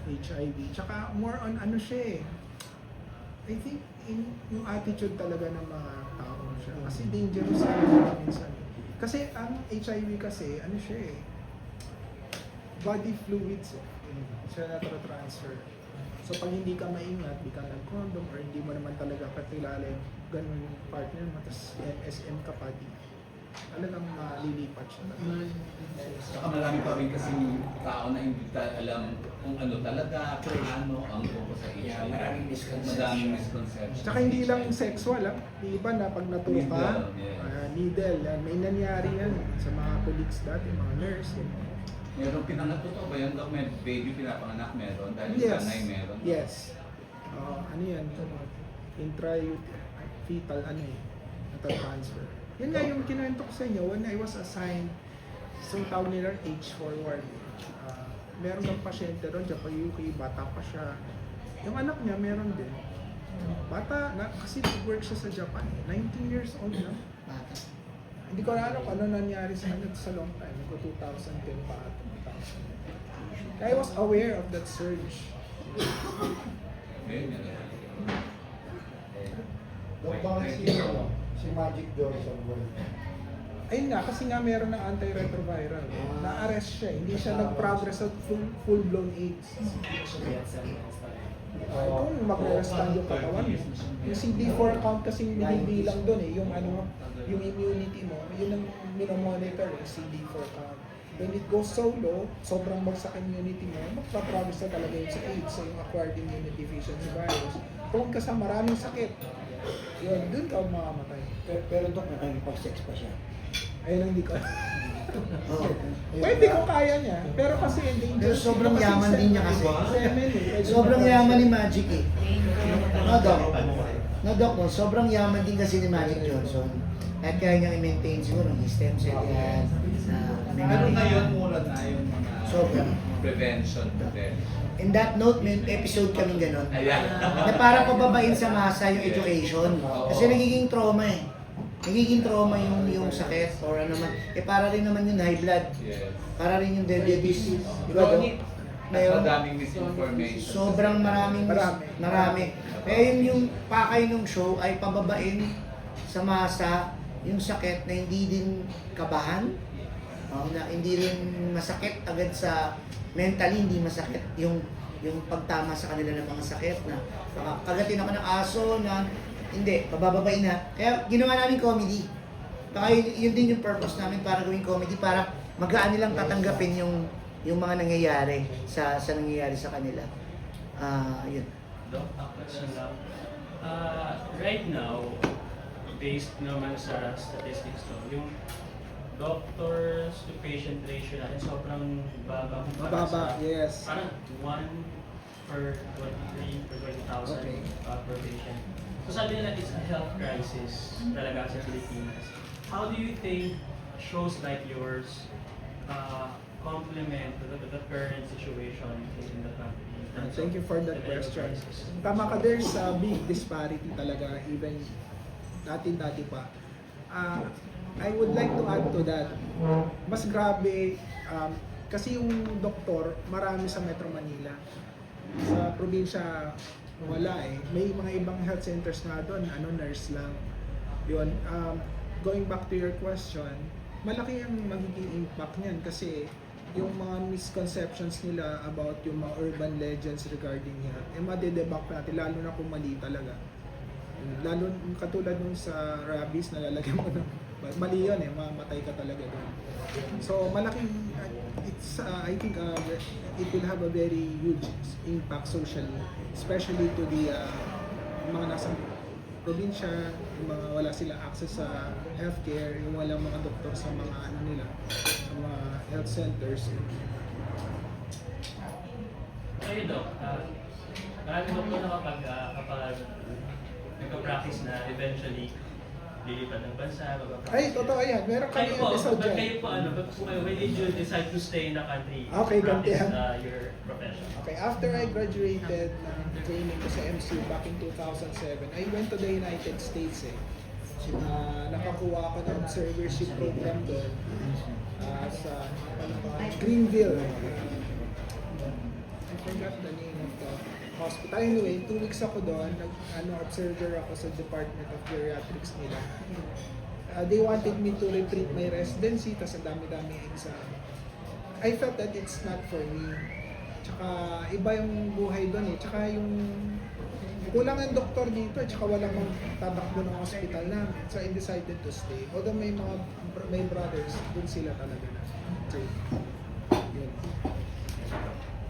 HIV. Tsaka more on siya eh. I think yung attitude talaga ng mga tao siya. Kasi dangerous minsan. Kasi ang HIV kasi, siya eh. Body fluids eh. Siya na-transfer. So pag hindi ka maingat, di ka nag-condom or hindi mo naman talaga kakilala yung ganun yung partner mo, tapos MSM ka pa, talagang malilipat siya. Saka marami pa rin kasi tao na hindi alam kung ano talaga, kung ano ang tungkol sa HIV. Yeah, maraming misconception. Madaming misconception. Tsaka hindi lang sexual, Di iba na pag natuwa ka, Needle, yes. needle, yan. May nangyari yan sa mga colleagues dati, mga nurse. Yan. Meron pinangat totoo ba yun? May baby pinapanganak meron? Dahil yung sanay meron? Yes. Yan? Intra-fetal, nata-transfer. Yan nga yung kinuwento ko sa inyo, when I was assigned, so tawag nila H4 ward. Meron ng pasyente doon, Japayuki, bata pa siya. Yung anak niya, meron din. Bata, kasi nag-work siya sa Japan. 19 years old na. Bata. Hindi ko na alam kung ano nangyari sa kanya sa long time. Ko 2010 pa at 2000. I was aware of that surge. Dok, bakit si Magic Johnson Ayun nga, kasi nga meron ng antiretroviral. Na-arrest siya. Hindi siya nag-progress sa full-blown AIDS. Kung magre-respond yung katawan mo. Yung CD4 count kasi binibilang doon eh. Yung yung immunity mo, yun ang minomonitor yung CD4 count. When it goes so low, sobrang bagsak immunity mo, magpa-progress na talaga yun sa AIDS, so yung acquired immunity deficiency virus. Kung ka sa maraming sakit, yun, dun ka mamamatay. Pero Dok, nakikipag-sex pa siya. Ayun ang hindi ko. Pwede ko kaya niya, pero kasi Pero sobrang yaman din niya kasi. Semen eh. Sobrang yaman ni Magic eh. No, Doc. No, Doc, no? Sobrang yaman din kasi ni Magic Johnson. At kaya niyang i-maintain siguro ng stem cell yan. Pero ngayon, mura na yung mga Sobrang. prevention. In that note, may episode kaming ganon. Ayan. Na parang pababain sa masa yung education. Kasi nagiging trauma eh. nagiging trauma yung sakit or ano man. Para rin naman yung high blood. Yes. Para rin yung diabetes. Di ba, Dok? Ngayon, Madaming misinformation. sobrang marami. Kaya yung pakay ng show ay pababain sa masa yung sakit na hindi din kabahan, na hindi rin masakit agad sa mentally, hindi masakit yung pagtama sa kanila ng mga sakit na kagatin ako ng aso na hindi, pabababain na. Kaya ginawa namin comedy. Kaya yun din yung purpose namin para gawing comedy, para magaan nilang tatanggapin yung mga nangyayari sa nangyayari sa kanila. Yun. Doc, question lang. Right now, based naman sa statistics to, yung doctors to patient ratio natin sobrang baba. Mababa, yes. Parang 1 per 23 per 20,000 Okay. Per patient. So sabi nila it's a health crisis talaga sa Pilipinas. How do you think shows like yours complement the current situation in the country? Thank you for that question. Tama ka, there's a big disparity talaga, even dati pa. I would like to add to that. Mas grabe, kasi yung doktor, marami sa Metro Manila. Sa probinsya, wala eh. May mga ibang health centers na doon, nurse lang. Yun, going back to your question, malaki ang magiging impact niyan kasi yung mga misconceptions nila about yung mga urban legends regarding health, madedebunk natin, lalo na kung mali talaga. Lalo katulad nung sa rabies, nalalagyan mo ng mali yun mamatay ka talaga doon. So malaking, I think it will have a very huge impact socially, especially to the mga nasa probinsya, yung mga wala sila access sa healthcare, yung walang mga doktor sa mga sa mga health centers. Kayo, Doc, maraming doktor na kapag nagpa-practice na eventually lilipat ng bansa, Ay, totoo yan. Meron kami episode dyan. Kayo po, when did you decide to stay in the country Okay, to practice gantihan. your profession? Okay, after I graduated ng training ko sa MCU back in 2007, I went to the United States eh. Nakakuha ako ng observership program doon sa Greenville. I forgot the name of the hospital. Anyway, 2 weeks ako doon. Observer ako sa Department of Geriatrics nila. They wanted me to retrieve my residency, tas ang dami-dami exam. I felt that it's not for me. Tsaka iba yung buhay doon eh. Tsaka yung kulang ang doktor dito, tsaka wala mang tatakbo ng hospital namin. So I decided to stay. Although may brothers, dun sila talaga na. So, yun.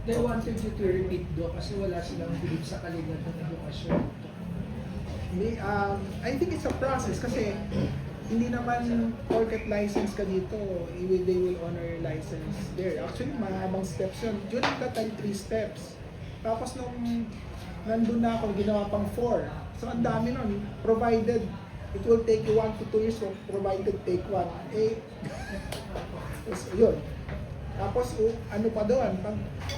They wanted you to repeat, Doc, kasi wala silang bilib sa kalidad ng edukasyon. I think it's a process kasi hindi naman porket license ka dito, they will honor your license there. Actually, mahabang steps yun. During that time, 3 steps. Tapos nung nandun na ako, ginawa pang 4. So ang dami nun, provided it will take you 1 to 2 years, so provided take 1. So, yun. Tapos ano pa doon,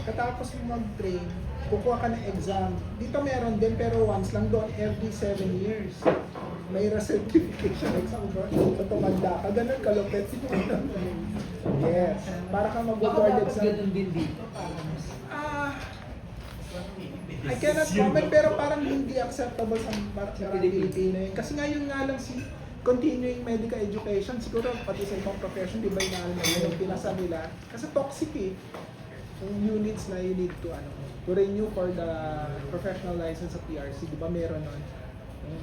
katapos mo mag-train, kukuha ka ng exam. Dito meron din pero once lang, doon every 7 years. May certification exam doon. So tumanda ka, ganun kalupit. Yes. Para kang mag-board exam. Ganun din dito. I cannot comment pero parang hindi acceptable sa Pilipino yun. Kasi ngayon nga lang si continuing medical education, siguro pati sa ibang profession, di ba yung yung pinasa nila? Kasi toxic eh. Yung units na you need to renew for the professional license sa PRC, di ba meron nun?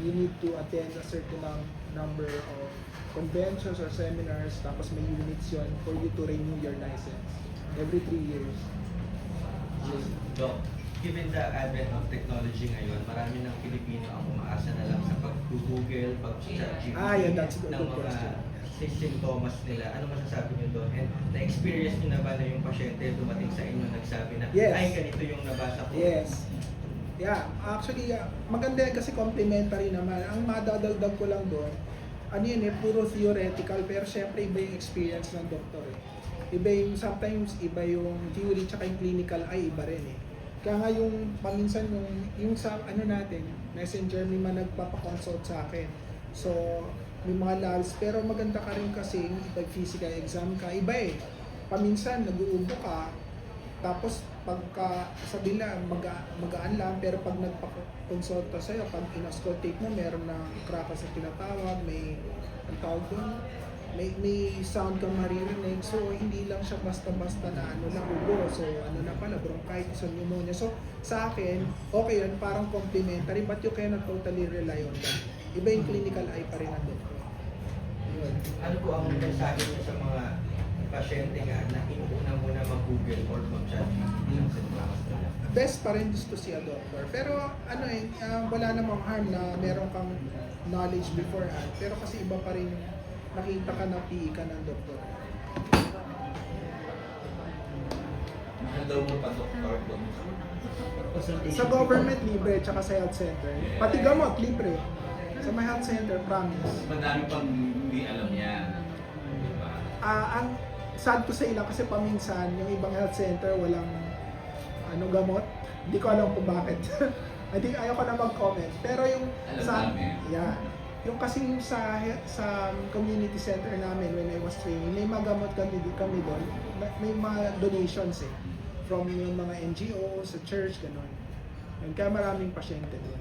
You need to attend a certain number of conventions or seminars, tapos may units yun for you to renew your license every 3 years. Doc, given the advent of technology ngayon, marami ng Pilipino ang umaasa na lang sa pag-google, pag-chat Yeah, that's a ng good mga question. symptoms nila. Ano masasabi niyo doon? And na-experience niyo na ba na yung pasyente dumating sa inyo nagsabi na, Yes. ay ganito yung nabasa ko? Yes. Yeah, actually, maganda yan kasi complementary naman. Ang madadagdag ko lang doon, puro theoretical, pero syempre iba yung experience ng doktor eh. Sometimes iba yung theory tsaka yung clinical ay iba rin eh. Kaya nga yung paminsan yung sa natin, messenger may man nagpapakonsult sa akin. So, may mga labs, pero maganda ka rin kasi pag physical exam ka, iba eh. Paminsan, nag-uubo ka, tapos pagka sabi na magaan lang, pero pag nagpa-consulta sa'yo, pag in-auscultate mo, meron na kraka sa tinatawag, may ang tawag doon, may sound kang maririnig. So, hindi lang siya basta-basta na ano lang ubo. So, ano na pala, bronchitis or pneumonia. So, sa akin, okay yun, parang complementary, but you cannot totally rely on that. Iba yung clinical eye pa rin ang doktor. Yun. Ano po ang mensahe niyo sa mga pasyente nga na inuuna muna mag-Google or mag-chat lang sa klase nila? Best pa rin is to see a doctor. Pero ano wala namang harm na meron kang knowledge beforehand. Pero kasi iba pa rin nakita ka na PE ka ng doktor. Mahal daw mo pa doktor doon. Sa government, libre, tsaka sa health center. Pati gamot, libre. Sa may health center, promise. Madami pang hindi alam yan. Di ba? Ang sad ko sa ilang kasi paminsan, yung ibang health center, walang gamot. Hindi ko alam kung bakit. Ayaw ko na mag-comment. Pero yung Alam namin. yeah. Yung kasi yung sa community center namin when I was training, may mga gamot kami doon. May mga donations from yung mga NGO, sa church, gano'n. Kaya maraming pasyente doon.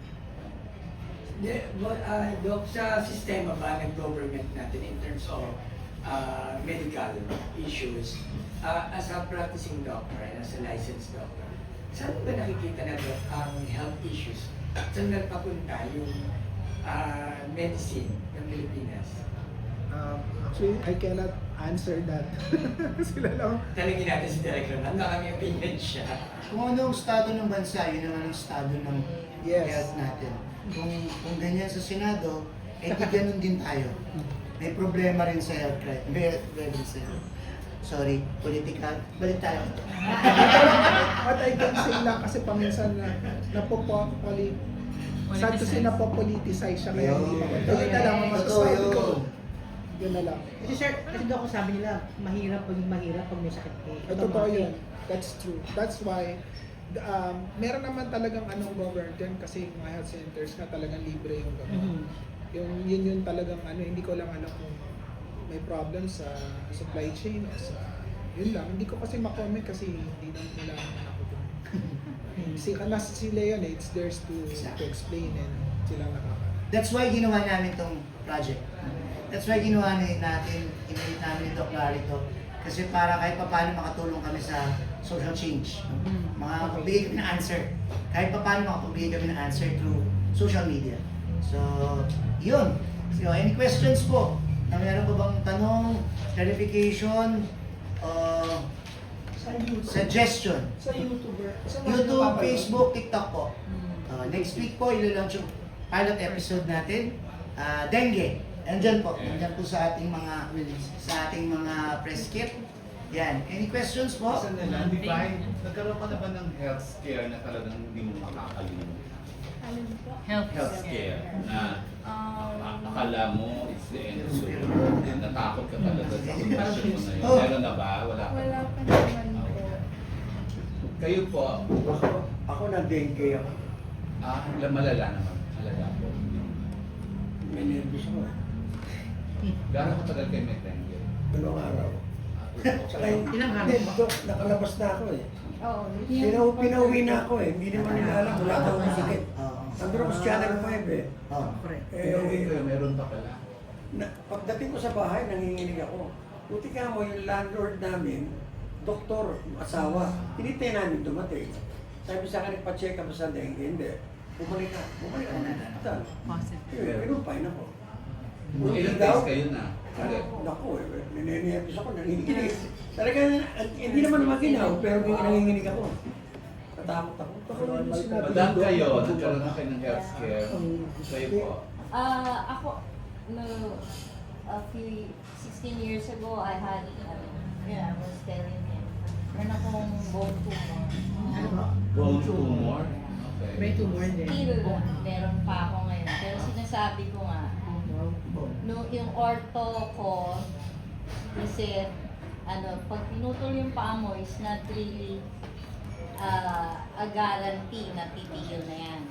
Doc, sa sistema ba ng government natin in terms of medical issues, as a practicing doctor and as a licensed doctor, saan ba nakikita na doc ang health issues? Saan nagpapunta yung medicine ng Pilipinas? Actually, I cannot answer that. Sila lang. Talagin natin si Direk Ron, baka may opinion siya. Kung ano ang estado ng bansa, yun naman ang estado ng Yes. health natin. Kung ganyan sa Senado, di ganun din tayo. May problema rin sa health, right? Sorry, political. Balik tayo. What I can say lang kasi paminsan na sad to say napopoliticize siya kaya hindi maganda. Yun na lang ang Totoo masasabi ko. yun. Yun na lang. Kasi sir, kasi daw kung sabi nila, mahirap pag may sakit eh. Totoo yun. That's true. That's why meron naman talagang government yan kasi yung mga health centers na talagang libre yung gamot. Yun talagang hindi ko lang alam kung may problem sa supply chain o sa yun lang. Hindi ko kasi ma-comment kasi hindi naman nila ako dun. Sila yun it's theirs to explain and sila nakaka. That's why ginawa namin tong project. That's why ginawa natin, inilip namin ni Doc Larry to. Kasi para kahit paano makatulong kami sa social change. Makapagbigay kami ng answer. Kahit paano makapagbigay kami ng answer through social media. So, yun. So, any questions po? Meron pa bang tanong, clarification, suggestion? Sa YouTuber. YouTube, Facebook, TikTok po. Next week po, ilo-launch yung pilot episode natin. Dengue. Nandyan po sa ating mga press kit. Yan. Any questions po? Isa nila, di ba, nagkaroon ka na ba ng health scare na talagang hindi mo makakalimutan? Alin po? Health scare na akala mo it's the end of the world. Natakot ka talaga sa sitwasyon mo na yun. Meron na ba? Wala pa. Wala pa naman po. Kayo po, Ako na dengue ako. malala naman. Malala po. May nervous ako. Gano'n katagal kayo may dengue? 2 araw. Saka Ilang araw hindi, ba? Dok, nakalabas na ako eh. Oo. Pinauwi na ako eh. Hindi naman nila alam. Wala daw akong sakit. Oo. Nandun ako sa Channel 5 eh. Oo. Pinauwi kayo, meron pa pala. Pagdating ko sa bahay, nanginginig ako. Buti ka mo, yung landlord namin, doktor, asawa, hinintay namin dumating. Sabi sa akin, pa-check up sa dengue. Hindi. Bumalik ako ng hospital. Positive. Pinumpain ako. Ilang days kayo na? Naku, ninenepis ako, nanginginig. Talaga, hindi naman maginaw, pero nanginginig ako. Natakot ako. Madam kayo, nagkaroon na kayo ng health scare. Kayo po. Ako, a few 16 years ago, I had, I was telling him, meron akong bone tumor. Bone tumor? Okay. May tumor din. Still, meron pa ako ngayon. Pero sinasabi ko nga, yung ortho ko, kasi, pag pinutol yung paa mo, is not really a guarantee na titigil na yan.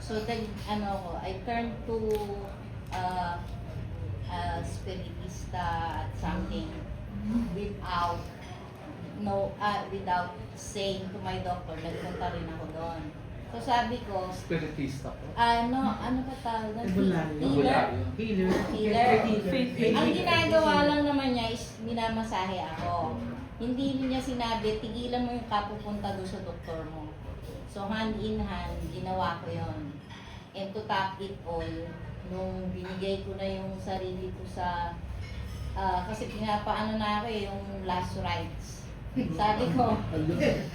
So, I turned to spiritista at something without without saying to my doctor, nagpunta rin ako doon. So sabi ko, Spiritista po. ano ba tawag? Healer. Healer. Ang ginagawa lang naman niya is minamasahe ako. Hindi niya sinabi, tigilan mo yung kapupunta doon sa doktor mo. So hand in hand, ginawa ko yon. And to top it all, nung binigay ko na yung sarili ko sa, kasi pinapaano na ako yung last rites. Sabi ko,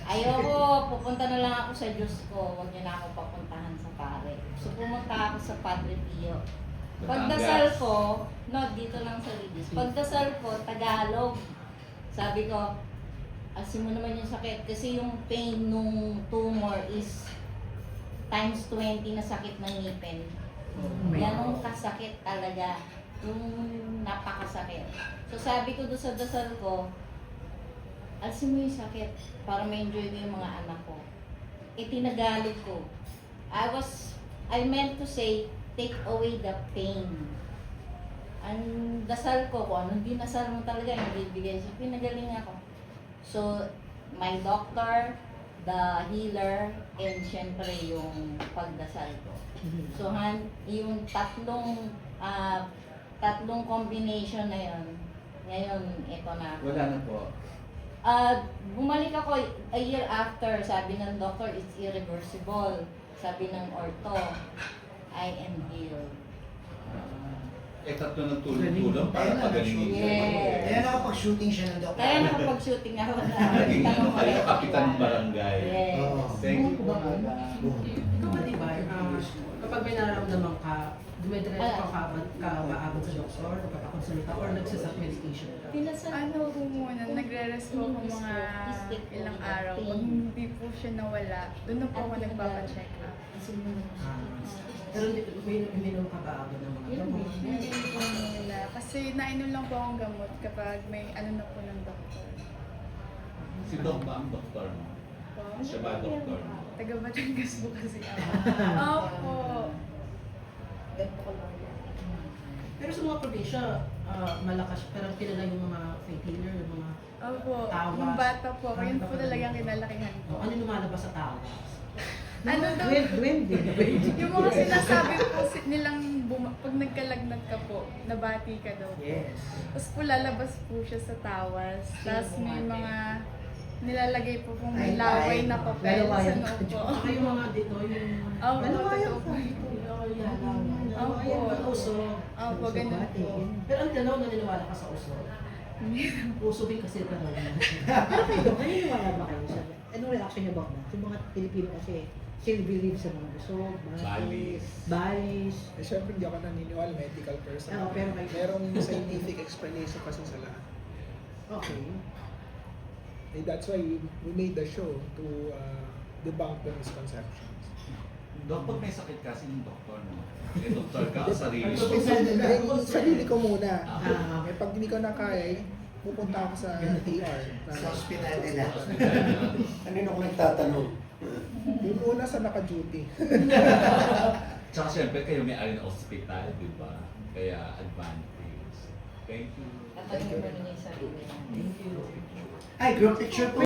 ayoko, pupunta na lang ako sa Diyos ko, huwag niyo na ako papuntahan sa pare. So pumunta ako sa Padre Pio. Pagdasal ko, dito lang sa Lidis. Pagdasal ko, Tagalog. Sabi ko, asin mo naman yung sakit. Kasi yung pain nung tumor is times 20 na sakit ng ngipin. Ganong kasakit talaga. Yung napakasakit. So sabi ko doon sa dasal ko, alisin mo yung sakit para ma-enjoy ko yung mga anak ko. Itinagalog ko. I meant to say, take away the pain. Ang dasal ko, kung anong dinasal mo talaga, yung bibigay. So, pinagaling ako. So, my doctor, the healer, and syempre yung pagdasal ko. So, yung tatlong combination na yun, ngayon, ito na. Wala na po. Bumalik ako a year after, sabi ng doctor, it's irreversible. Sabi ng ortho, I am healed. Tatlo ng tulong-tulong para pagaling niyo. Yes. Kaya nakapag-shooting siya ng doktor. Kaya nakapag-shooting ako na. Naging ano kayo, kapitan ng barangay. Yes. Thank you po. Ikaw ba diba, kapag may nararamdaman ka, dumidiretso ka maabot sa doktor, nagpapakonsulta, or nagsasat medication ka? Ano po muna, nagre-rest po ako mga ilang araw. Pag hindi po siya nawala, doon na po ako nagpapacheck up. Pero may uminom ka ba agad ng mga gamot? Hindi po muna. Kasi nainom lang po akong gamot kapag may ano na po ng doktor. Si Doc ba ang doktor mo? Siya ba doktor mo? Taga Batangas po kasi ako. Opo. Pero sa mga probinsya, malakas, pero kilala yung mga faith healer, yung mga Opo. tawas. Yung bata po, yun po talagang kinalakihan ko. Ano lumalabas sa tawas? Ano daw? Yung mga sinasabi po nilang pag nagkalagnat ka po, nabati ka daw po. Yes. Tapos po lalabas po siya sa tawas. Tapos may mga nilalagay po pong may laway na papel sa noo po. Saka yung mga dito, yung... Opo, totoo po. Opo. Uso. Opo, ganun po. Pero ang tanong, naniniwala ka sa uso? Uso din kasi tanong. Pero kayo, naniniwala ba kayo sa... Anong reaction niyo ba? Yung mga Pilipino kasi, still believe sa mga busog, balis. Siyempre hindi ako naniniwala, medical person. Oo, pero may- Merong scientific explanation kasi sa lahat. Okay. That's why we made the show to debunk the misconceptions. Dok, pag may sakit kasi yung doktor mo. Doktor ka o sarili mo? Sarili ko muna. Pag hindi ko na kaya, pupunta ako sa ER. Sa hospital nila. Kanino ko nagtatanong? Yung una sa naka-duty. Tsaka syempre kayo may-ari ng ospital, di ba? Kaya advantage. Thank you. Kapag yung sarili. Thank you. Ay, group picture po.